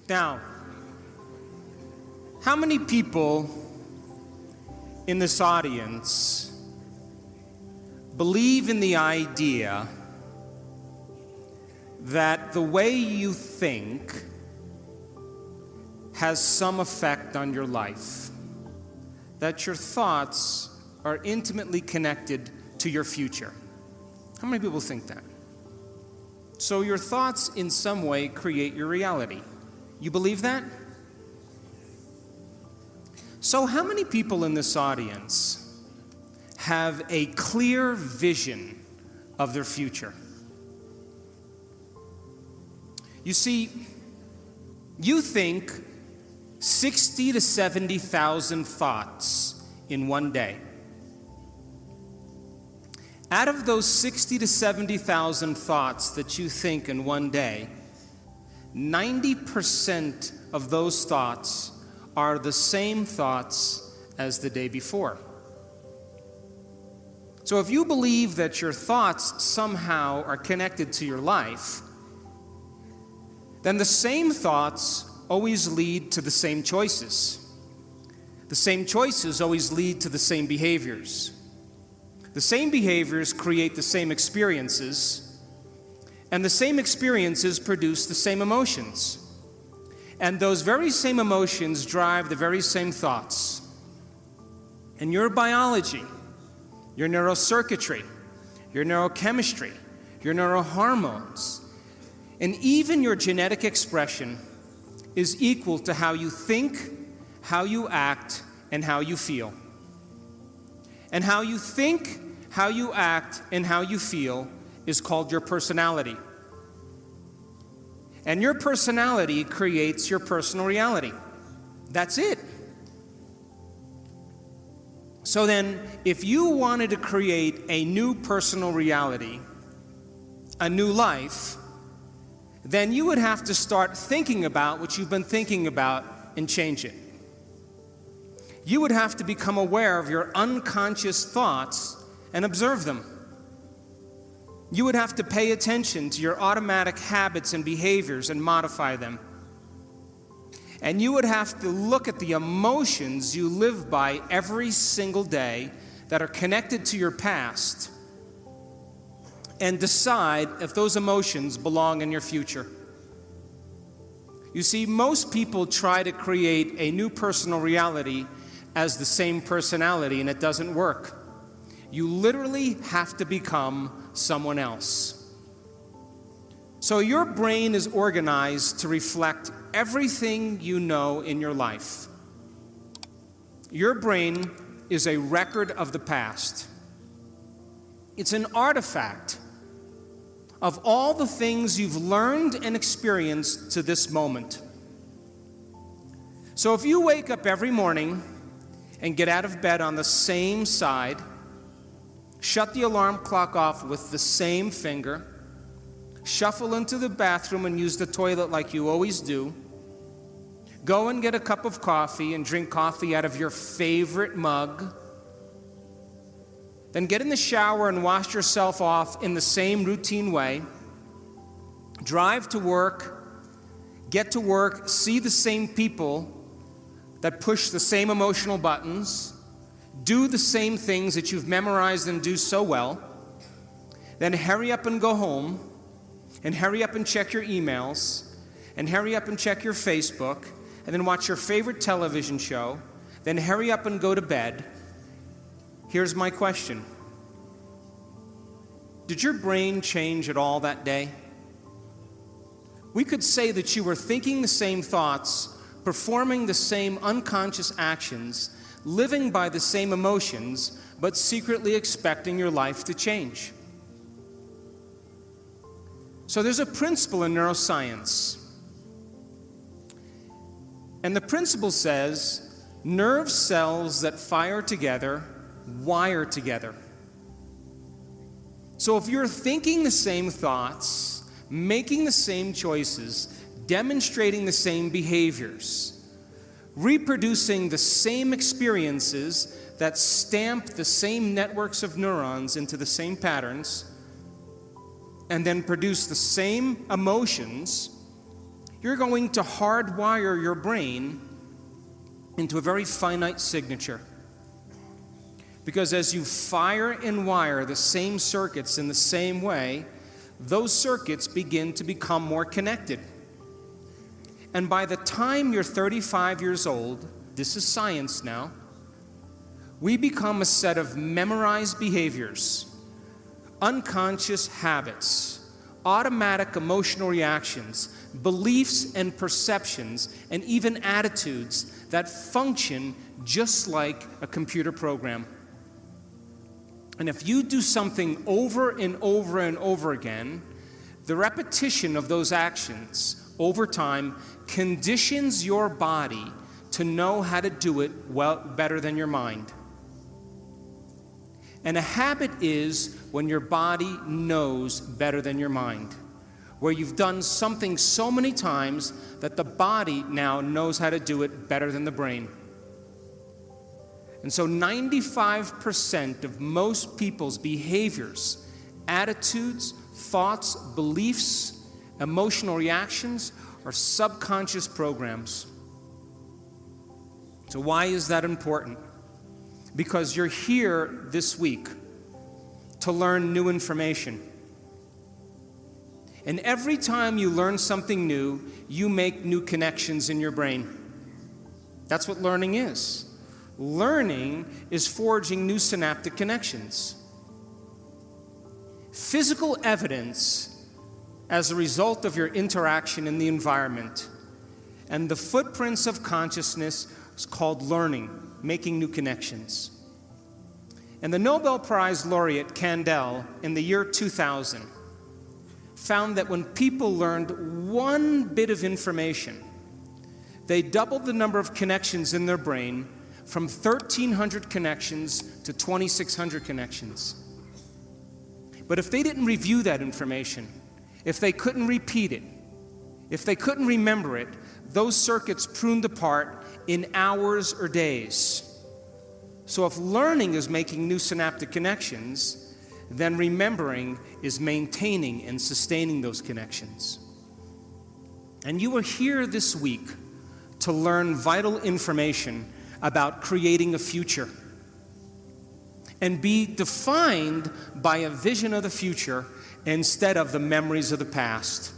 Now, how many people in this audience believe in the idea that the way you think has some effect on your life? That your thoughts are intimately connected to your future? How many people think that? So your thoughts in some way create your reality. You believe that? So how many people in this audience have a clear vision of their future? You see, you think 60 to 70,000 thoughts in one day. Out of those 60 to 70,000 thoughts that you think in one day, 90% of those thoughts are the same thoughts as the day before. So if you believe that your thoughts somehow are connected to your life, then the same thoughts always lead to the same choices. The same choices always lead to the same behaviors. The same behaviors create the same experiences, and the same experiences produce the same emotions. And those very same emotions drive the very same thoughts. And your biology, your neurocircuitry, your neurochemistry, your neurohormones, and even your genetic expression is equal to how you think, how you act, and how you feel. And how you think, how you act, and how you feel is called your personality. And your personality creates your personal reality. That's it. So then, if you wanted to create a new personal reality, a new life, then you would have to start thinking about what you've been thinking about and change it. You would have to become aware of your unconscious thoughts and observe them. You would have to pay attention to your automatic habits and behaviors and modify them. And you would have to look at the emotions you live by every single day that are connected to your past and decide if those emotions belong in your future. You see, most people try to create a new personal reality as the same personality, and it doesn't work. You literally have to become someone else. So your brain is organized to reflect everything you know in your life. Your brain is a record of the past. It's an artifact of all the things you've learned and experienced to this moment. So if you wake up every morning and get out of bed on the same side, shut the alarm clock off with the same finger, shuffle into the bathroom and use the toilet like you always do, go and get a cup of coffee and drink coffee out of your favorite mug, then get in the shower and wash yourself off in the same routine way, drive to work, get to work, see the same people that push the same emotional buttons, do the same things that you've memorized and do so well, then hurry up and go home, and hurry up and check your emails, and hurry up and check your Facebook, and then watch your favorite television show, then hurry up and go to bed. Here's my question. Did your brain change at all that day? We could say that you were thinking the same thoughts, performing the same unconscious actions, living by the same emotions, but secretly expecting your life to change. So there's a principle in neuroscience. And the principle says, nerve cells that fire together wire together. So if you're thinking the same thoughts, making the same choices, demonstrating the same behaviors, reproducing the same experiences that stamp the same networks of neurons into the same patterns, and then produce the same emotions, You're going to hardwire your brain into a very finite signature. Because as you fire and wire the same circuits in the same way, those circuits begin to become more connected. And by the time you're 35 years old, this is science now, we become a set of memorized behaviors, unconscious habits, automatic emotional reactions, beliefs and perceptions, and even attitudes that function just like a computer program. And if you do something over and over and over again, the repetition of those actions over time conditions your body to know how to do it well better than your mind. And a habit is when your body knows better than your mind, where you've done something so many times that the body now knows how to do it better than the brain. And so 95% of most people's behaviors, attitudes, thoughts, beliefs, emotional reactions are subconscious programs. So why is that important? Because you're here this week to learn new information. And every time you learn something new, you make new connections in your brain. That's what learning is. Learning is forging new synaptic connections. Physical evidence as a result of your interaction in the environment and the footprints of consciousness is called learning, making new connections. And the Nobel Prize laureate Kandel in the year 2000 found that when people learned one bit of information, they doubled the number of connections in their brain from 1,300 connections to 2,600 connections. But if they didn't review that information, if they couldn't repeat it, if they couldn't remember it, those circuits pruned apart in hours or days. So if learning is making new synaptic connections, then remembering is maintaining and sustaining those connections. And you are here this week to learn vital information about creating a future and be defined by a vision of the future instead of the memories of the past.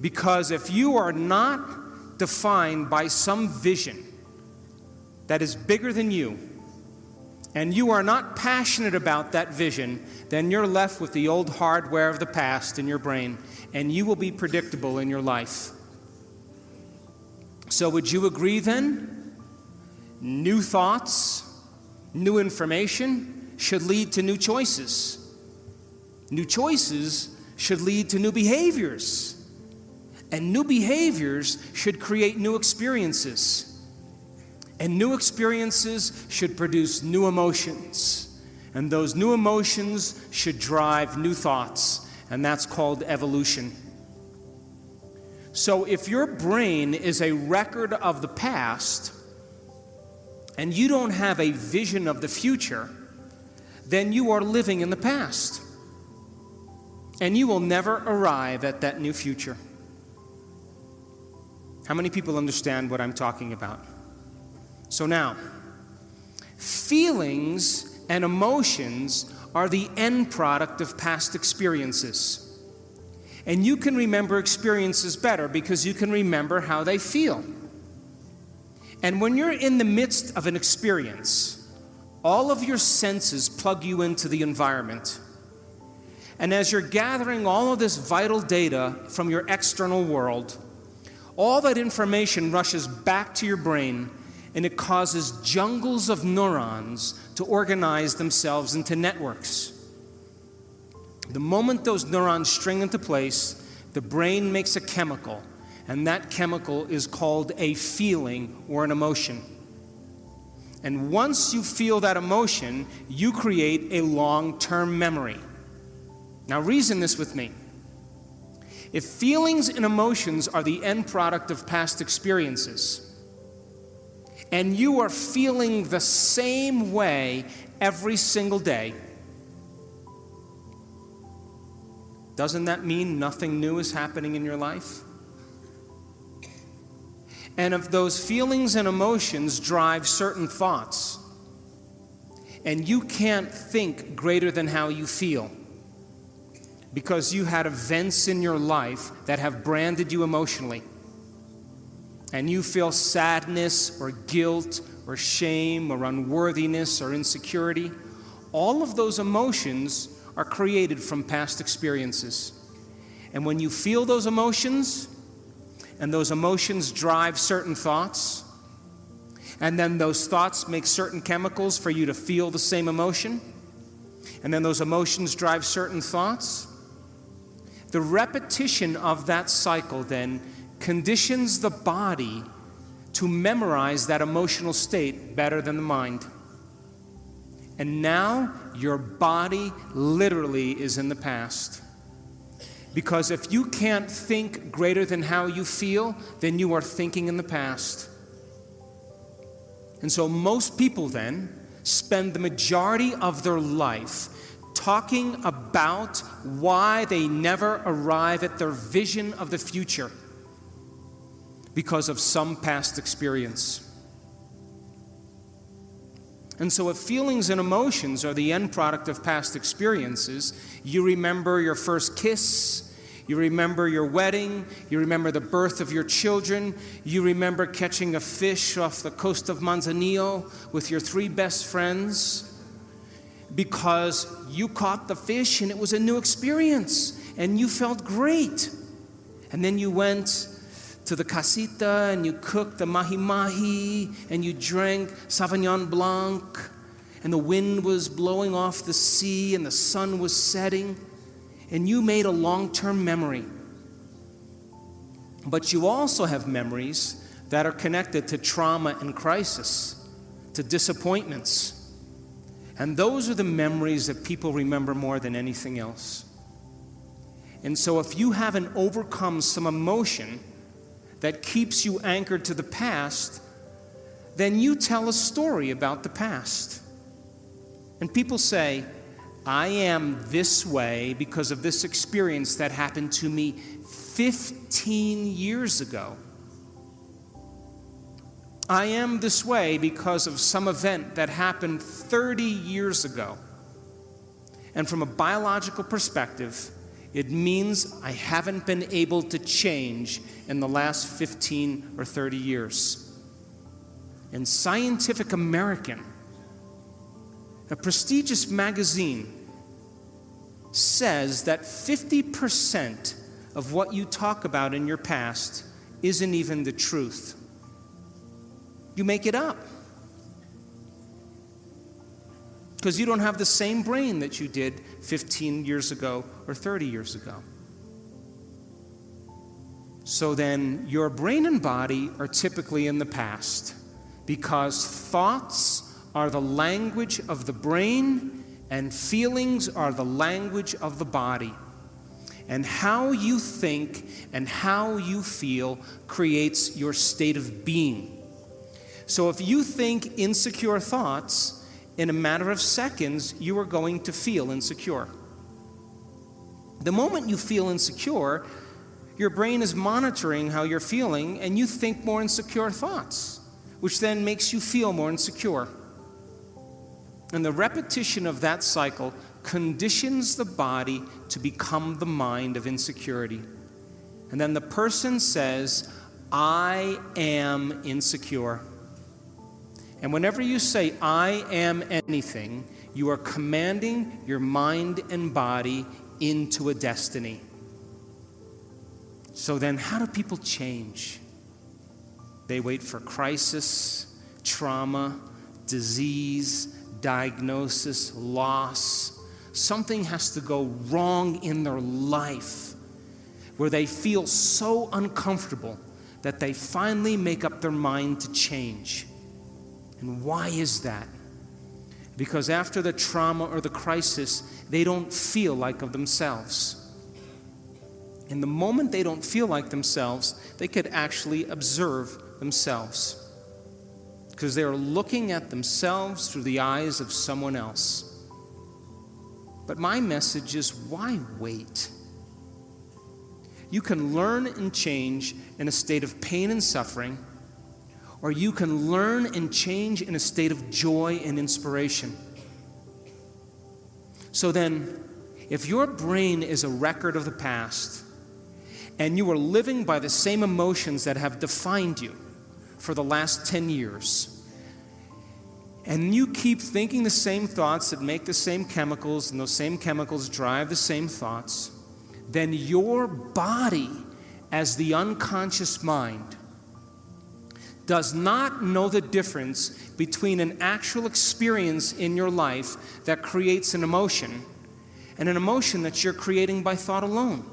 Because if you are not defined by some vision that is bigger than you, and you are not passionate about that vision, then you're left with the old hardware of the past in your brain, and you will be predictable in your life. So would you agree then? New thoughts, new information should lead to new choices. New choices should lead to new behaviors. And new behaviors should create new experiences. And new experiences should produce new emotions. And those new emotions should drive new thoughts. And that's called evolution. So if your brain is a record of the past, and you don't have a vision of the future, then you are living in the past. And you will never arrive at that new future. How many people understand what I'm talking about? So now, feelings and emotions are the end product of past experiences. And you can remember experiences better because you can remember how they feel. And when you're in the midst of an experience, all of your senses plug you into the environment. And as you're gathering all of this vital data from your external world, all that information rushes back to your brain, and it causes jungles of neurons to organize themselves into networks. The moment those neurons string into place, the brain makes a chemical, and that chemical is called a feeling or an emotion. And once you feel that emotion, you create a long-term memory. Now reason this with me. If feelings and emotions are the end product of past experiences, and you are feeling the same way every single day, doesn't that mean nothing new is happening in your life? And if those feelings and emotions drive certain thoughts, and you can't think greater than how you feel, because you had events in your life that have branded you emotionally, and you feel sadness or guilt or shame or unworthiness or insecurity, all of those emotions are created from past experiences. And when you feel those emotions, and those emotions drive certain thoughts, and then those thoughts make certain chemicals for you to feel the same emotion, and then those emotions drive certain thoughts, the repetition of that cycle then conditions the body to memorize that emotional state better than the mind. And now your body literally is in the past. Because if you can't think greater than how you feel, then you are thinking in the past. And so most people then spend the majority of their life talking about why they never arrive at their vision of the future because of some past experience. And so if feelings and emotions are the end product of past experiences, you remember your first kiss, you remember your wedding, you remember the birth of your children, you remember catching a fish off the coast of Manzanillo with your 3 best friends, because you caught the fish and it was a new experience and you felt great. And then you went to the casita and you cooked the mahi-mahi and you drank Sauvignon Blanc and the wind was blowing off the sea and the sun was setting and you made a long-term memory. But you also have memories that are connected to trauma and crisis, to disappointments. And those are the memories that people remember more than anything else. And so if you haven't overcome some emotion that keeps you anchored to the past, then you tell a story about the past. And people say, I am this way because of this experience that happened to me 15 years ago. I am this way because of some event that happened 30 years ago. And from a biological perspective, it means I haven't been able to change in the last 15 or 30 years. In Scientific American, a prestigious magazine, says that 50% of what you talk about in your past isn't even the truth. You make it up. Because you don't have the same brain that you did 15 years ago or 30 years ago. So then your brain and body are typically in the past, because thoughts are the language of the brain and feelings are the language of the body. And how you think and how you feel creates your state of being. So if you think insecure thoughts, in a matter of seconds, you are going to feel insecure. The moment you feel insecure, your brain is monitoring how you're feeling, and you think more insecure thoughts, which then makes you feel more insecure. And the repetition of that cycle conditions the body to become the mind of insecurity. And then the person says, I am insecure. And whenever you say, I am anything, you are commanding your mind and body into a destiny. So then how do people change? They wait for crisis, trauma, disease, diagnosis, loss. Something has to go wrong in their life where they feel so uncomfortable that they finally make up their mind to change. And why is that? Because after the trauma or the crisis, they don't feel like of themselves. And the moment they don't feel like themselves, they could actually observe themselves. Because they are looking at themselves through the eyes of someone else. But my message is, why wait? You can learn and change in a state of pain and suffering, or you can learn and change in a state of joy and inspiration. So then, if your brain is a record of the past, and you are living by the same emotions that have defined you for the last 10 years, and you keep thinking the same thoughts that make the same chemicals, and those same chemicals drive the same thoughts, then your body, as the unconscious mind, does not know the difference between an actual experience in your life that creates an emotion and an emotion that you're creating by thought alone.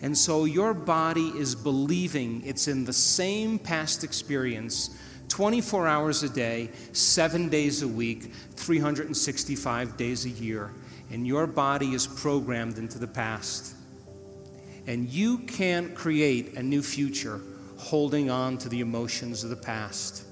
And so your body is believing it's in the same past experience 24 hours a day, 7 days a week, 365 days a year. And your body is programmed into the past. And you can't create a new future holding on to the emotions of the past.